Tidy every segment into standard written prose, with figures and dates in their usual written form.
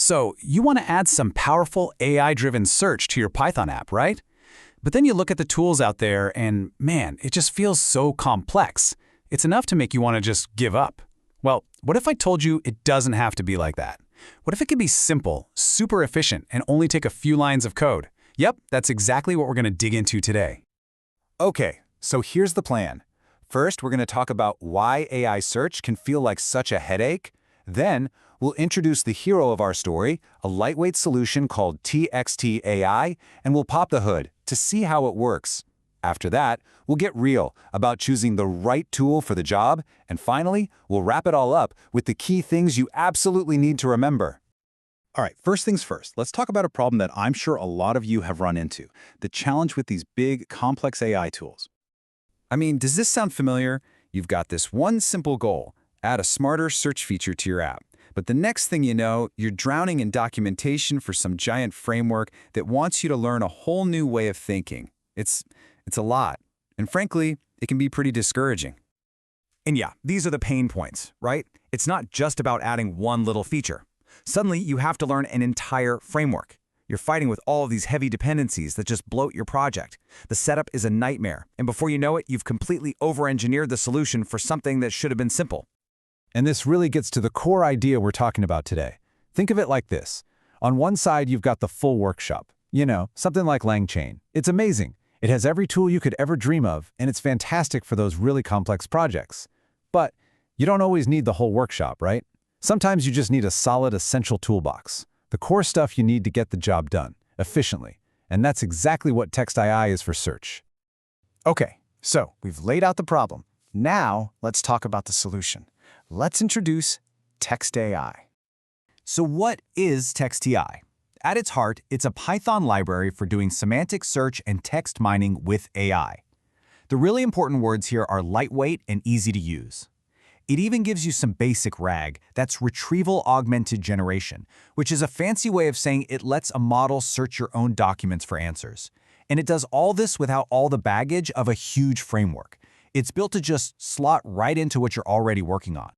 So you want to add some powerful AI-driven search to your Python app, right? But then you look at the tools out there and, man, it just feels so complex. It's enough to make you want to just give up. Well, what if I told you it doesn't have to be like that? What if it could be simple, super efficient, and only take a few lines of code? Yep, that's exactly what we're going to dig into today. Okay, so here's the plan. First, we're going to talk about why AI search can feel like such a headache. Then, we'll introduce the hero of our story, a lightweight solution called txtai, and we'll pop the hood to see how it works. After that, we'll get real about choosing the right tool for the job, and finally, we'll wrap it all up with the key things you absolutely need to remember. All right, first things first, let's talk about a problem that I'm sure a lot of you have run into, the challenge with these big, complex AI tools. I mean, does this sound familiar? You've got this one simple goal, add a smarter search feature to your app. But the next thing you know, you're drowning in documentation for some giant framework that wants you to learn a whole new way of thinking. It's a lot. And frankly, it can be pretty discouraging. And yeah, these are the pain points, right? It's not just about adding one little feature. Suddenly, you have to learn an entire framework. You're fighting with all of these heavy dependencies that just bloat your project. The setup is a nightmare, and before you know it, you've completely over-engineered the solution for something that should have been simple. And this really gets to the core idea we're talking about today. Think of it like this. On one side, you've got the full workshop. You know, something like LangChain. It's amazing. It has every tool you could ever dream of, and it's fantastic for those really complex projects. But you don't always need the whole workshop, right? Sometimes you just need a solid, essential toolbox. The core stuff you need to get the job done, efficiently. And that's exactly what txtai is for search. Okay, so we've laid out the problem. Now, let's talk about the solution. Let's introduce txtai. So what is txtai? At its heart, it's a Python library for doing semantic search and text mining with AI. The really important words here are lightweight and easy to use. It even gives you some basic RAG, that's Retrieval Augmented Generation, which is a fancy way of saying it lets a model search your own documents for answers. And it does all this without all the baggage of a huge framework. It's built to just slot right into what you're already working on.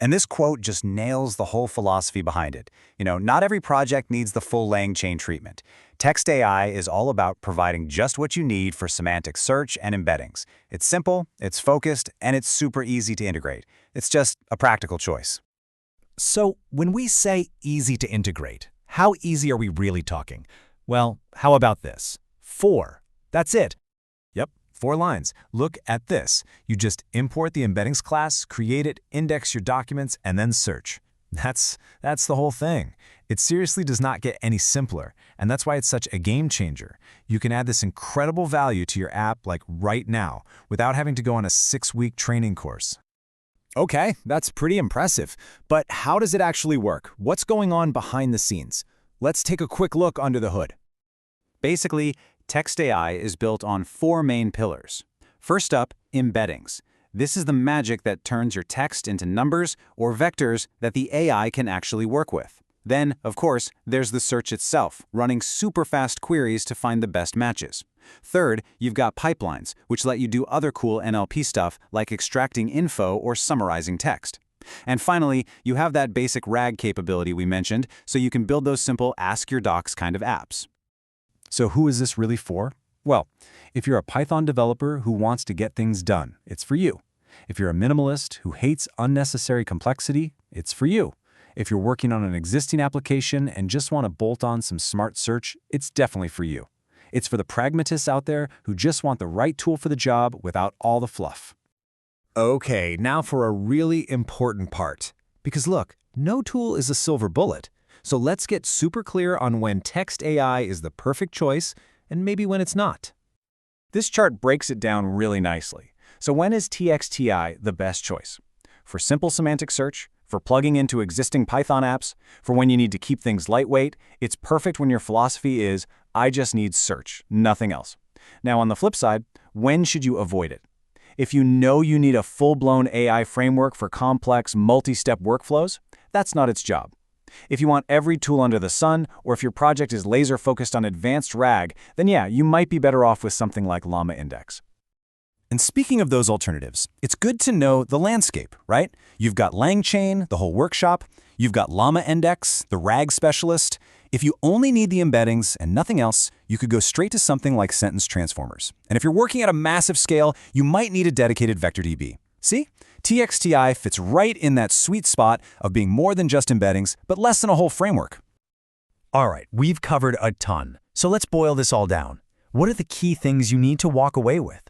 And this quote just nails the whole philosophy behind it. You know, not every project needs the full LangChain treatment. txtai is all about providing just what you need for semantic search and embeddings. It's simple, it's focused, and it's super easy to integrate. It's just a practical choice. So when we say easy to integrate, how easy are we really talking? Well, how about this? 4. That's it. Yep, 4 lines. Look at this. You just import the embeddings class, create it, index your documents, and then search. That's the whole thing. It seriously does not get any simpler, and that's why it's such a game changer. You can add this incredible value to your app like right now without having to go on a 6-week training course. Okay, that's pretty impressive. But how does it actually work? What's going on behind the scenes? Let's take a quick look under the hood. Basically, txtai is built on 4 main pillars. First up, embeddings. This is the magic that turns your text into numbers or vectors that the AI can actually work with. Then, of course, there's the search itself, running super fast queries to find the best matches. Third, you've got pipelines, which let you do other cool NLP stuff like extracting info or summarizing text. And finally, you have that basic RAG capability we mentioned, so you can build those simple Ask Your Docs kind of apps. So who is this really for? Well, if you're a Python developer who wants to get things done, it's for you. If you're a minimalist who hates unnecessary complexity, it's for you. If you're working on an existing application and just want to bolt on some smart search, it's definitely for you. It's for the pragmatists out there who just want the right tool for the job without all the fluff. Okay, now for a really important part. Because look, no tool is a silver bullet. So let's get super clear on when txtai is the perfect choice and maybe when it's not. This chart breaks it down really nicely. So when is txtai the best choice? For simple semantic search, for plugging into existing Python apps, for when you need to keep things lightweight, it's perfect when your philosophy is, I just need search, nothing else. Now on the flip side, when should you avoid it? If you know you need a full-blown AI framework for complex, multi-step workflows, that's not its job. If you want every tool under the sun, or if your project is laser-focused on advanced RAG, then yeah, you might be better off with something like Llama Index. And speaking of those alternatives, it's good to know the landscape, right? You've got LangChain, the whole workshop. You've got Llama Index, the RAG specialist. If you only need the embeddings and nothing else, you could go straight to something like sentence transformers. And if you're working at a massive scale, you might need a dedicated VectorDB. See? txtai fits right in that sweet spot of being more than just embeddings, but less than a whole framework. All right, we've covered a ton. So let's boil this all down. What are the key things you need to walk away with?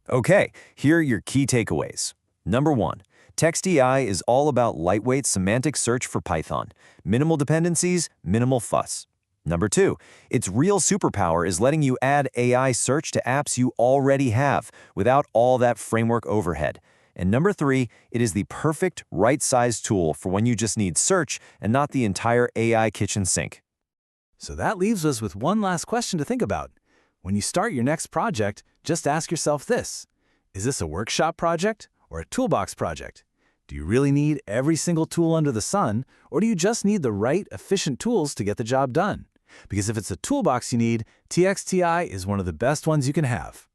Okay, here are your key takeaways. Number 1, txtai is all about lightweight semantic search for Python. Minimal dependencies, minimal fuss. Number 2, its real superpower is letting you add AI search to apps you already have without all that framework overhead. And number 3, it is the perfect right-sized tool for when you just need search and not the entire AI kitchen sink. So that leaves us with one last question to think about. When you start your next project, just ask yourself this. Is this a workshop project or a toolbox project? Do you really need every single tool under the sun, or do you just need the right, efficient tools to get the job done? Because if it's a toolbox you need, txtai is one of the best ones you can have.